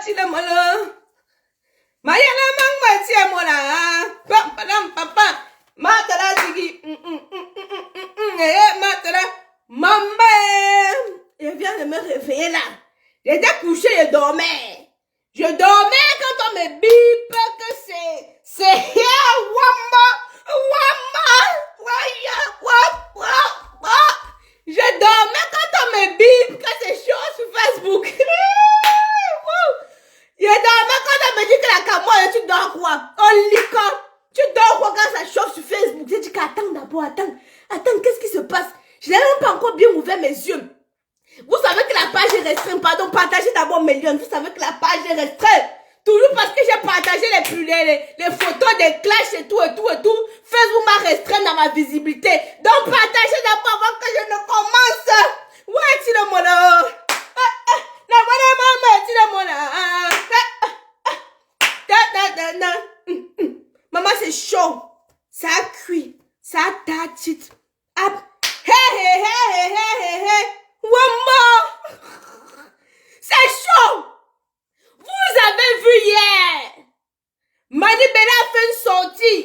tile molo. Mayala mangwa tia mola. Pam padam papa. Matala tigi. Matala. Maman. Je viens de me réveiller là. J'étais couché, je dormais. Je dormais quand on me bip que c'est Wamba. Je dormais quand on me bip que c'est chaud sur Facebook. Je dormais quand on me dit que la camoufle, tu dors quoi? Oh licorne. Tu dors quoi quand ça chauffe sur Facebook? J'ai dit qu'attends d'abord, attends, qu'est-ce qui se passe? Je n'ai même pas encore bien ouvert mes yeux. Vous savez que la page est restreinte, pardon, partagez d'abord mes liens. Vous savez que la page est restreinte. Toujours parce que j'ai partagé les photos des clashs et tout. Facebook m'a restreint dans ma visibilité. Donc partagez d'abord avant que je ne commence. Où est-il le mono? Maman, c'est chaud. Ça a cuit. Ça a tatite. Hey. Wamba. C'est chaud. Vous avez vu hier. Mani Bella a fait une sortie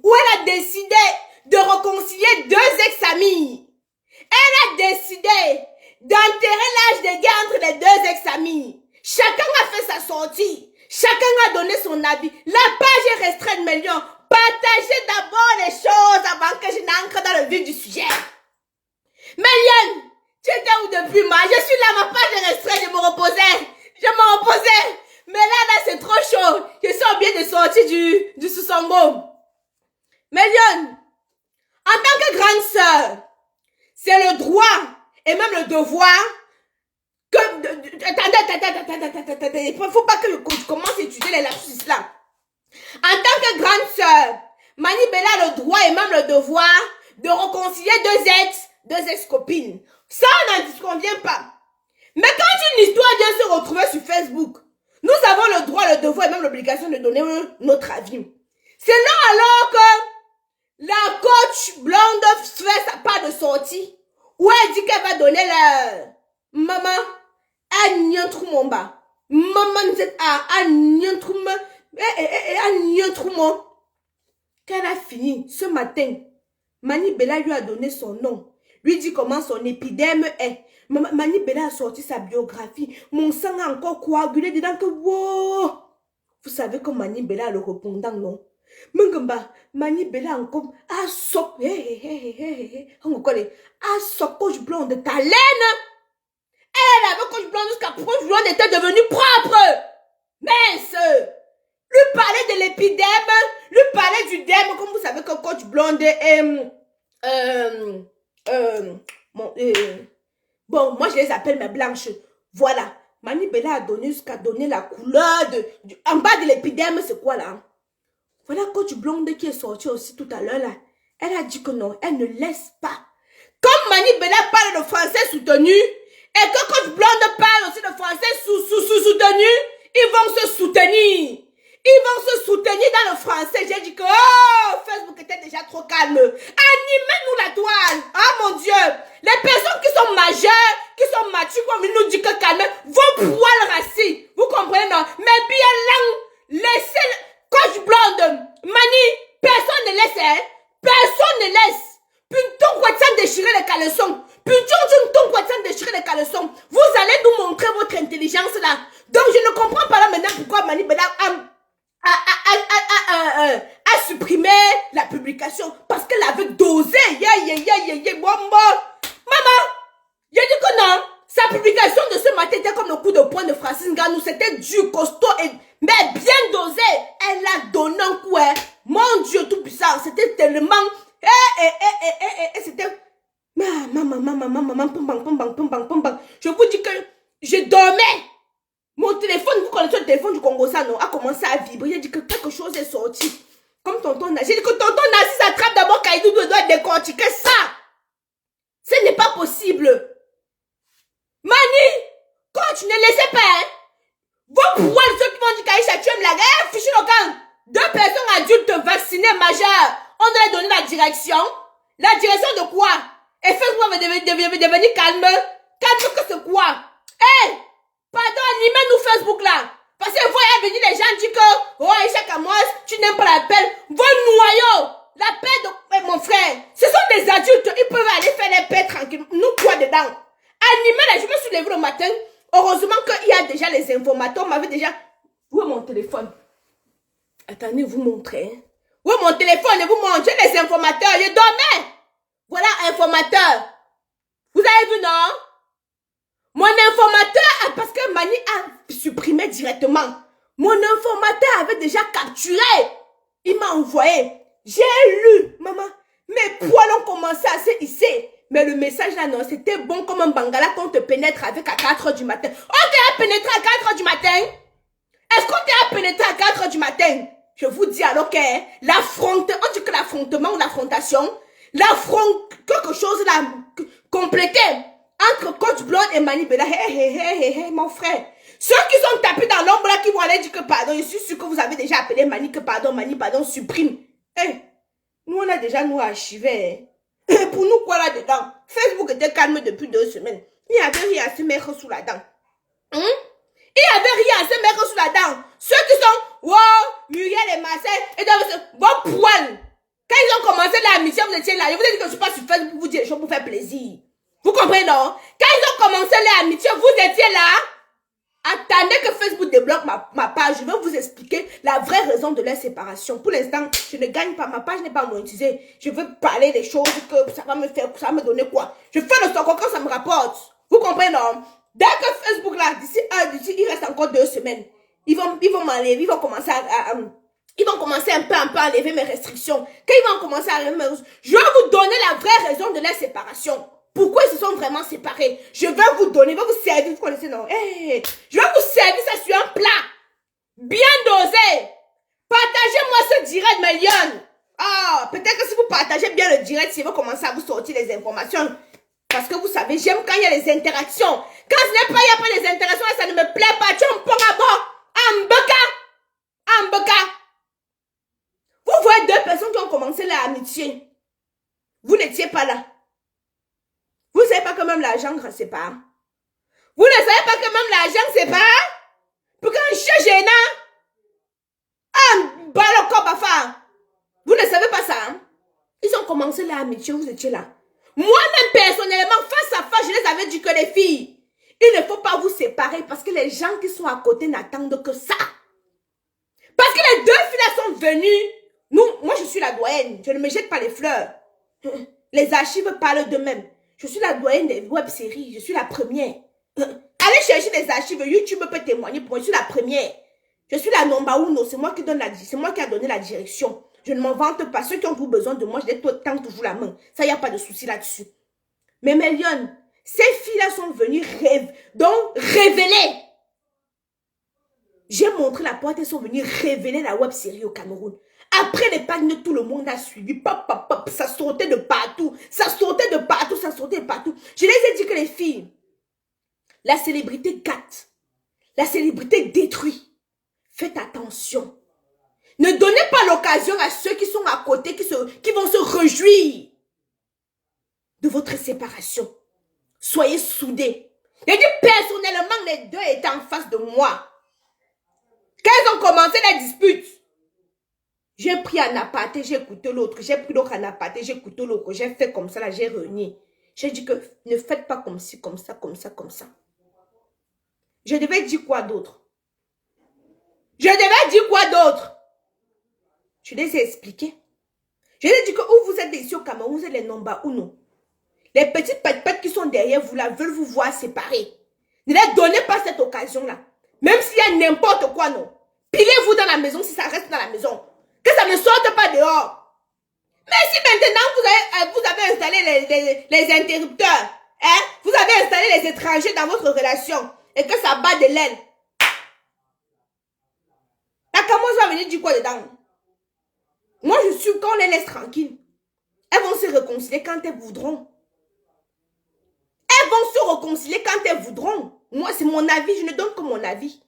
où elle a décidé de réconcilier deux ex-amis. Elle a décidé d'enterrer l'âge de guerre entre les deux ex-amis. Chacun a fait sa sortie. Chacun a donné son avis. La page est restreinte, mes lions. Partagez d'abord les choses avant que je n'entre dans le vif du sujet. Méliane, tu étais où depuis moi? Je suis là, ma page est restreinte, je me reposais. Mais là, c'est trop chaud. Je sors bien de sortir du sous-songo. Méliane, en tant que grande sœur, c'est le droit et même le devoir que... Attendez, il ne faut pas que je commence à étudier les lapsus là. En tant que grande sœur, Mani Bella a le droit et même le devoir de réconcilier deux ex-copines. Ça, on n'en disconvient pas. Mais quand une histoire vient se retrouver sur Facebook, nous avons le droit, le devoir et même l'obligation de donner notre avis. C'est là alors que la coach blonde fait sa part de sortie, où elle dit qu'elle va donner la... Maman, qu'elle a fini ce matin. Mani Bella lui a donné son nom. Lui dit comment son épidème est. Mani Bella a sorti sa biographie. Mon sang a encore coagulé dedans que wow. Vous savez que Mani Bella a le répondant, non? Mani Bella encore a sop. On connaît. A sop coach blonde de ta laine. Elle avait coach blonde jusqu'à coach blonde était devenue propre. Mince. Lui parler de l'épidème, lui parler du dème, comme vous savez que coach blonde est... bon, moi je les appelle mes blanches. Voilà. Mani Bella a donné jusqu'à donner la couleur en bas de l'épidème, c'est quoi là? Voilà coach blonde qui est sortie aussi tout à l'heure là. Elle a dit que non, elle ne laisse pas. Comme Mani Bella parle de français soutenu, et que coach blonde parle aussi de français soutenu, ils vont se soutenir. Ils vont se soutenir dans le français. J'ai dit que Facebook était déjà trop calme. Animez-nous la toile. Ah mon Dieu. Les personnes qui sont majeures, qui sont matures, comme ils nous disent que calmer, vos poils racines. Vous comprenez non? Mais bien là, laissez coach blonde. Mani, personne ne laisse. Hein? Personne ne laisse. Punton Kwatsan déchirer les caleçons. Punton Kwatsan déchirer les caleçons. Vous allez nous montrer votre intelligence là. Donc je ne comprends pas là maintenant pourquoi Mani Bella a supprimé la publication parce qu'elle avait dosé. Maman, j'ai dit que non. Sa publication de ce matin était comme le coup de poing de Francis Ngannou. C'était dur, costaud, mais bien dosé. Elle a donné un coup. Hein. Mon Dieu, tout puissant. C'était tellement... c'était... Je vous dis que je dormais. Mon téléphone, vous connaissez le téléphone du Congo, ça non, a commencé à vibrer. J'ai dit que quelque chose est sorti. Comme tonton Nassi. J'ai dit que tonton Nassi attrape d'abord Kaïdou doit décortiquer ça. Ce n'est pas possible. Mani, coach, ne laissez pas. Hein. Vos poils, ceux qui vont dire qu'Aïcha, tu aimes la guerre, fichu le camp. Deux personnes adultes vaccinées majeures. On a donné la direction. La direction de quoi? Et Facebook va devenir calme. Calme que c'est quoi? Hé! Pardon, animez-nous Facebook là. Parce Oh, Aïcha Kamoise, tu n'aimes pas l'appel. Vos noyaux. L'appel de mon frère. Ce sont des adultes. Ils peuvent aller faire les paix tranquilles. Nous, quoi dedans? Animé, là, je me suis levée le matin. Heureusement qu'il y a déjà les informateurs. On m'avait déjà... Où est mon téléphone? Attendez, vous montrez. Hein? Où est mon téléphone? Je vous montre. J'ai les informateurs. Je dormais. Voilà, informateur. Vous avez vu, non? Mon informateur, parce que Mani a supprimé directement. Mon informateur avait déjà capturé. Il m'a envoyé. J'ai lu, maman. Mes poils ont commencé à se hisser. Mais le message là, non, c'était bon comme un bangala qu'on te pénètre avec à 4 h du matin. On t'a pénétré à 4 h du matin? Est-ce qu'on t'a pénétré à 4 h du matin? Je vous dis alors que l'affrontement, on dit que l'affrontement ou l'affrontation, quelque chose là, complété entre Coach Blonde et Mani Bella. Hé, mon frère. Ceux qui sont tapés dans l'ombre là, qui vont aller dire que pardon, je suis sûr que vous avez déjà appelé Mani, que pardon, Mani, pardon, supprime. Nous on a déjà nous archivé. Pour nous quoi là-dedans? Facebook était calme depuis 2 semaines. Il n'y avait rien à se mettre sous la dent. Il n'y avait rien à se mettre sous la dent. Ceux qui sont, wow, Muriel et Marcel, et donc, bon poil. Quand ils ont commencé l'amitié, vous étiez là. Je vous ai dit que je ne suis pas sur Facebook pour vous dire les choses pour faire plaisir. Vous comprenez, non? Quand ils ont commencé l'amitié, vous étiez là. Attendez que Facebook débloque ma page. Je vais vous expliquer la vraie raison de leur séparation. Pour l'instant, je ne gagne pas. Ma page n'est pas monétisée. Je veux parler des choses que ça va me faire, ça va me donner quoi? Je fais le stock quand ça me rapporte. Vous comprenez, non? Dès que Facebook, là, d'ici, il reste encore 2 semaines. Ils vont m'enlever, ils vont commencer ils vont commencer un peu à enlever mes restrictions. Quand ils vont commencer à enlever mes restrictions, je vais vous donner la vraie raison de leur séparation. Pourquoi ils se sont vraiment séparés? Je vais vous donner, je vais vous servir, vous connaissez, non? Je vais vous servir ça sur un plat. Bien dosé. Partagez-moi ce direct, mes lions. Peut-être que si vous partagez bien le direct, il va commencer à vous sortir les informations. Parce que vous savez, j'aime quand il y a les interactions. Quand il n'y a pas les interactions, ça ne me plaît pas. Tu me prends à bord. Ambeka. Vous voyez 2 personnes qui ont commencé leur amitié. Vous n'étiez pas là. Vous ne savez pas que même l'argent ne sépare. Vous ne savez pas que même l'argent sépare. Pour qu'un chien gênant. Vous ne savez pas ça. Hein? Ils ont commencé leur amitié, vous étiez là. Moi-même, personnellement, face à face, je les avais dit que les filles, il ne faut pas vous séparer parce que les gens qui sont à côté n'attendent que ça. Parce que les 2 filles sont venues. Moi, je suis la doyenne. Je ne me jette pas les fleurs. Les archives parlent d'eux-mêmes. Je suis la doyenne des web-séries. Je suis la première. Allez chercher les archives. YouTube peut témoigner pour moi. Je suis la première. Je suis la number 1. C'est moi qui a donné la direction. Je ne m'en vante pas. Ceux qui ont besoin de moi, je les tends toujours la main. Ça, il n'y a pas de souci là-dessus. Mais mes lions, ces filles-là sont venues révéler. J'ai montré la porte, elles sont venues révéler la web-série au Cameroun. Après les pagnes, tout le monde a suivi. Pop, ça sortait de partout. Ça sortait de partout. Je les ai dit que les filles, la célébrité gâte. La célébrité détruit. Faites attention. Ne donnez pas l'occasion à ceux qui sont à côté, qui vont se réjouir de votre séparation. Soyez soudés. J'ai dit personnellement, les 2 étaient en face de moi. Quand ils ont commencé la dispute, j'ai pris un aparté, j'ai écouté l'autre. J'ai pris l'autre en aparté, j'ai écouté l'autre. J'ai fait comme ça, là, j'ai réuni. J'ai dit que ne faites pas comme ci, comme ça. Je devais dire quoi d'autre? Je les ai expliqués. Je les ai dit que où vous êtes ici au Cameroun, vous êtes les number 1. Les petites pètes qui sont derrière vous là veulent vous voir séparés. Ne leur donnez pas cette occasion-là. Même s'il y a n'importe quoi, non. Pilez-vous dans la maison si ça reste dans la maison. Que ça ne sorte pas dehors. Mais si maintenant vous avez installé les interrupteurs, vous avez installé les étrangers dans votre relation et que ça bat de l'aile. La Cameroun va venir dire quoi dedans? Moi, je suis quand on les laisse tranquilles. Elles vont se réconcilier quand elles voudront. Moi, c'est mon avis. Je ne donne que mon avis.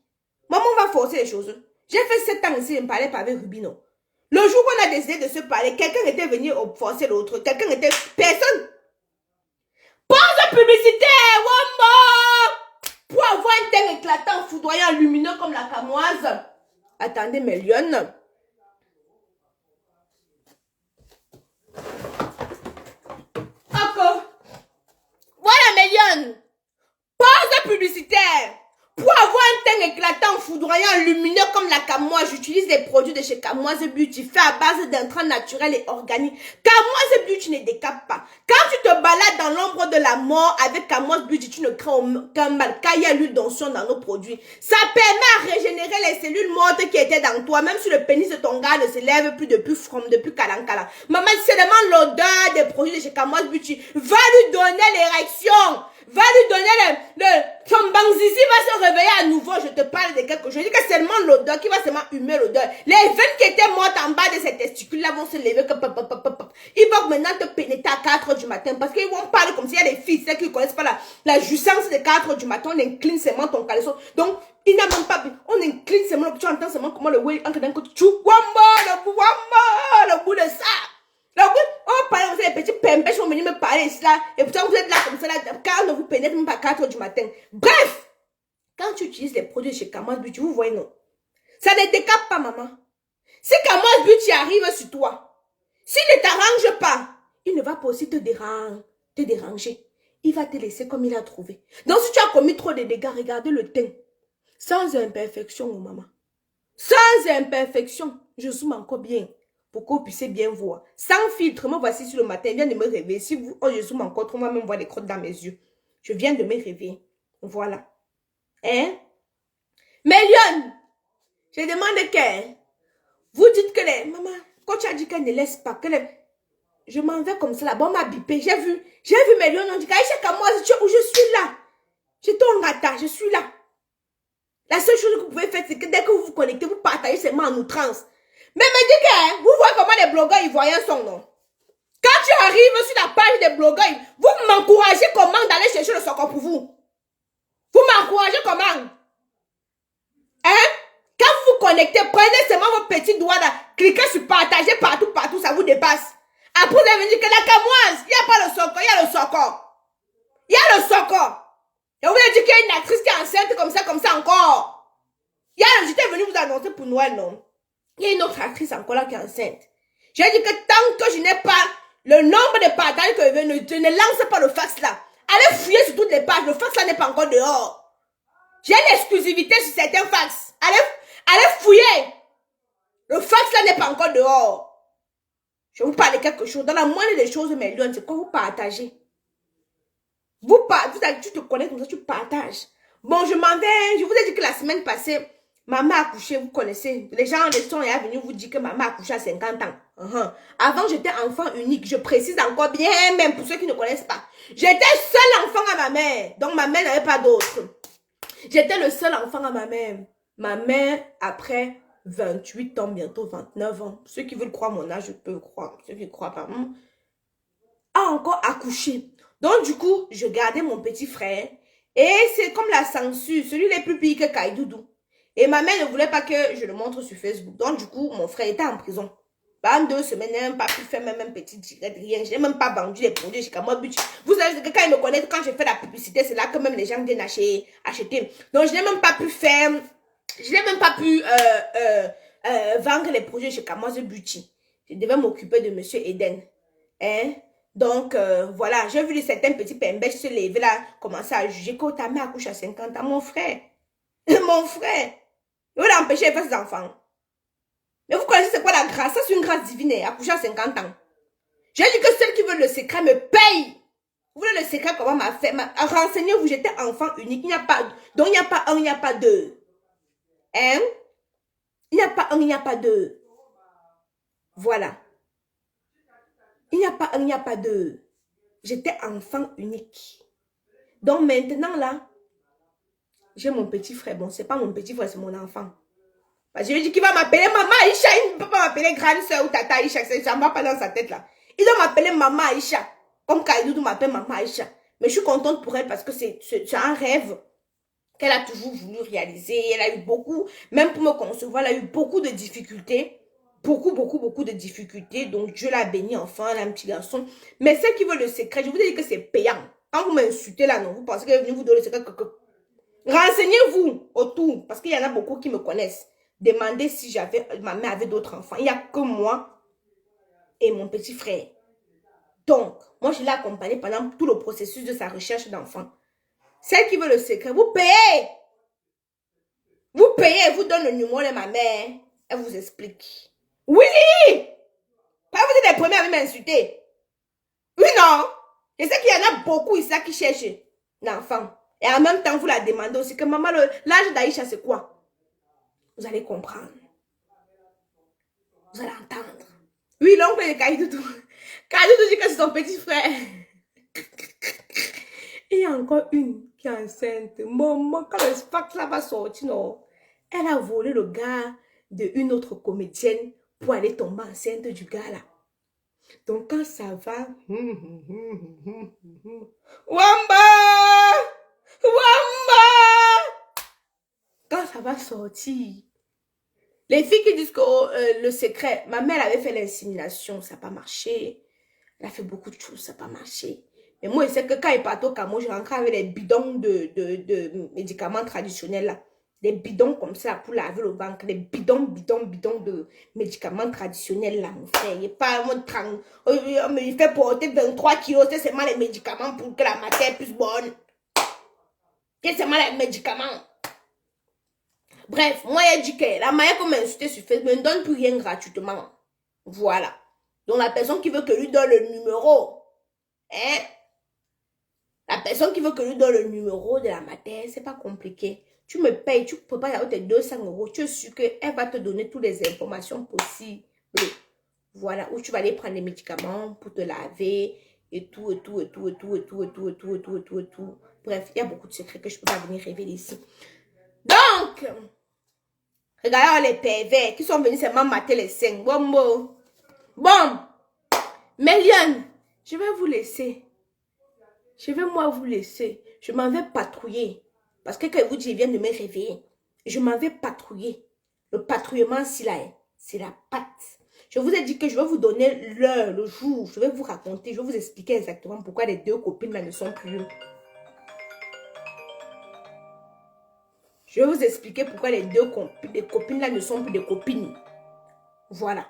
Maman va forcer les choses. J'ai fait 7 ans ici, je ne parlais pas avec Rubino. Le jour où on a décidé de se parler, quelqu'un était venu forcer l'autre. Personne. Pause publicité, Wombo! Pour avoir un teint éclatant, foudroyant, lumineux comme la camoise. Attendez, mes lions. Encore. Voilà, mes lions. Pause publicitaire. Pour avoir un teint éclatant, foudroyant, lumineux comme la camoise, j'utilise les produits de chez Camoise Beauty, faits à base d'intrants naturels et organiques. Camoise Beauty ne décape pas. Quand tu te balades dans l'ombre de la mort avec Camoise Beauty, tu ne crains aucun mal, car il y a l'huile d'onction dans nos produits. Ça permet à régénérer les cellules mortes qui étaient dans toi, même si le pénis de ton gars ne se lève plus depuis calan. Maman, c'est seulement l'odeur des produits de chez Camoise Beauty va lui donner l'érection. Va lui donner son bangzizi va se réveiller à nouveau. Je te parle de quelque chose. Je dis que c'est seulement l'odeur qui va seulement humer l'odeur. Les veines qui étaient mortes en bas de ces testicules-là vont se lever. Ils vont maintenant te pénétrer à 4 h du matin parce qu'ils vont parler comme s'il y a des filles qui ne connaissent pas la jouissance de 4 h du matin. On incline seulement ton caleçon. Donc, il n'a même pas. On incline seulement. Tu entends seulement comment le way entre d'un côté. Le bout de ça. Donc, on parle, vous avez des petits pempèches, on venir me parler cela, et pourtant vous êtes là comme ça, là, car on ne vous pénètre même pas à 4 h du matin. Bref, quand tu utilises les produits chez Camoise Beauty, vous voyez non. Ça ne décape pas, maman. Si Camoise Beauty arrive sur toi, s'il ne t'arrange pas, il ne va pas aussi te déranger. Il va te laisser comme il a trouvé. Donc, si tu as commis trop de dégâts, regardez le teint. Sans imperfection, maman. Sans imperfection, je zoome encore bien. Pour que vous puissiez bien voir. Sans filtre, me voici sur le matin, je viens de me réveiller. Si vous, je zoome encore trop, moi-même voir les crottes dans mes yeux. Je viens de me réveiller. Voilà. Hein? Mais Lyon, je demande qu'elle. Vous dites que les... Maman, quand tu as dit qu'elle ne laisse pas, que les... Je m'en vais comme ça, là. Bon, m'a bipé. J'ai vu mes lions, on dit qu'Aïcha, moi, je suis là. J'étais en gata, je suis là. La seule chose que vous pouvez faire, c'est que dès que vous vous connectez, vous partagez seulement en outrance. Mais me dis que vous voyez comment les blogueurs ivoiriens sont, non? Quand tu arrives sur la page des blogueurs, vous m'encouragez comment d'aller chercher le soccer pour vous? Vous m'encouragez comment? Hein? Quand vous vous connectez, prenez seulement vos petits doigts là, cliquez sur partager partout, ça vous dépasse. Après, vous avez dit que la camoise, il n'y a pas le soccer, il y a le soccer. Il y a le soccer. Et vous avez dit qu'il y a une actrice qui est enceinte comme ça encore. J'étais venue vous annoncer pour Noël, non? Il y a une autre actrice encore là qui est enceinte. J'ai dit que tant que je n'ai pas le nombre de partages que je ne lance pas le fax là. Allez fouiller sur toutes les pages. Le fax là n'est pas encore dehors. J'ai l'exclusivité sur certains fax. Allez fouiller. Le fax là n'est pas encore dehors. Je vous parle de quelque chose. Dans la moindre des choses, mes lions, c'est quoi vous partagez. Tu te connais comme ça, tu partages. Bon, je m'en vais. Je vous ai dit que la semaine passée, maman a accouché, vous connaissez. Les gens sont venus vous dire que maman a accouché à 50 ans. Avant, j'étais enfant unique. Je précise encore bien, même pour ceux qui ne connaissent pas. J'étais seul enfant à ma mère. Donc, ma mère n'avait pas d'autre. J'étais le seul enfant à ma mère. Ma mère, après 28 ans, bientôt 29 ans. Ceux qui veulent croire mon âge, je peux croire. Ceux qui ne croient pas, a encore accouché. Donc, du coup, je gardais mon petit frère. Et c'est comme la censure. Celui-là est plus pire que Kaidoudou. Et ma mère ne voulait pas que je le montre sur Facebook. Donc, du coup, mon frère était en prison. Pendant 2 semaines, je n'ai même pas pu faire même un petit direct, rien. Je n'ai même pas vendu les produits chez Camoise Beauty. Vous savez que quand ils me connaissent, quand je fais la publicité, c'est là que même les gens viennent acheter. Donc, je n'ai même pas pu faire... Je n'ai même pas pu vendre les produits chez Camoise Beauty. Je devais m'occuper de Monsieur Eden. Hein? Donc, voilà. J'ai vu certains petits pembèches se lever là, commencer à juger que ta mère accouche à 50 ans. Mon frère. Mon frère. Il va l'empêcher de faire ses enfants. Mais vous connaissez c'est quoi la grâce? Ça, c'est une grâce divine, accoucher à 50 ans. J'ai dit que ceux qui veulent le secret me payent. Vous voulez le secret comment m'a fait? Renseignez-vous, j'étais enfant unique. Il n'y a pas, donc il n'y a pas un, il n'y a pas deux. Hein? Il n'y a pas un, il n'y a pas deux. Voilà. Il n'y a pas un, il n'y a pas deux. J'étais enfant unique. Donc maintenant là, j'ai mon petit frère. Bon, c'est pas mon petit frère, c'est mon enfant. Parce que je lui dis qu'il va m'appeler Maman Aïcha. Il ne peut pas m'appeler grande soeur ou Tata Aïcha. Ça ne va pas dans sa tête là. Il doit m'appeler Maman Aïcha. Comme Kaidoudou m'appelle Maman Aïcha. Mais je suis contente pour elle parce que c'est un rêve qu'elle a toujours voulu réaliser. Elle a eu beaucoup, même pour me concevoir, elle a eu beaucoup de difficultés. Beaucoup de difficultés. Donc Dieu l'a béni enfin, elle a un petit garçon. Mais ceux qui veulent le secret, je vous ai dit que c'est payant. Quand vous m'insultez là, non, vous pensez qu'elle est venue vous donner le secret. Renseignez-vous autour. Parce qu'il y en a beaucoup qui me connaissent. demander si ma mère avait d'autres enfants. Il n'y a que moi et mon petit frère. Donc, moi, je l'ai accompagnée pendant tout le processus de sa recherche d'enfants. Celle qui veut le secret, vous payez. Vous payez, elle vous donne le numéro de ma mère. Elle vous explique. Oui! Pas vous êtes les premiers à m'insulter. Oui, non? Je sais qu'il y en a beaucoup ici qui cherchent l'enfant. Et en même temps, vous la demandez aussi que maman, l'âge d'Aïcha, c'est quoi? Vous allez comprendre. Vous allez entendre. Oui, l'oncle de Kaïdoutou. Kaïdoutou dit que c'est son petit frère. Il y a encore une qui est enceinte. Maman, quand le fax là va sortir, non, elle a volé le gars d'une autre comédienne pour aller tomber enceinte du gars là. Donc quand ça va... Wamba! Wamba! Quand ça va sortir... Les filles qui disent que le secret, ma mère avait fait l'insémination, ça n'a pas marché. Elle a fait beaucoup de choses, ça n'a pas marché. Mais moi, je sais que quand il partait au Cameroun, je rentrais avec les bidons de médicaments traditionnels là. Des bidons comme ça pour laver le ventre. Les bidons de médicaments traditionnels là, mon frère. Il n'y a pas on me fait porter 23 kilos. C'est seulement les médicaments pour que la matière puisse bonne. C'est seulement les médicaments. Bref, moi, j'ai dit que la manière qu'on m'a insulté sur Facebook ne me donne plus rien gratuitement. Voilà. Donc, la personne qui veut que lui donne le numéro, hein? La personne qui veut que lui donne le numéro de la matière, c'est pas compliqué. Tu me payes, tu peux pas y avoir tes 200 euros. Tu es sûr qu'elle va te donner toutes les informations possibles. Voilà, où tu vas aller prendre les médicaments pour te laver et tout, et tout, et tout, et tout, et tout, et tout, et tout, et tout, et tout, et tout. Bref, il y a beaucoup de secrets que je peux pas venir révéler ici. Donc, regardez les pervers qui sont venus seulement mater les seins. Bon, Méliane, je vais vous laisser. Je vais moi vous laisser. Je m'en vais patrouiller. Parce que quand vous dites, je viens de me réveiller. Je m'en vais patrouiller. Le patrouillement, c'est la patte. Je vous ai dit que je vais vous donner l'heure, le jour. Je vais vous raconter, je vais vous expliquer exactement pourquoi les deux copines là ne sont plus. Je vais vous expliquer pourquoi les copines là ne sont plus des copines. Voilà.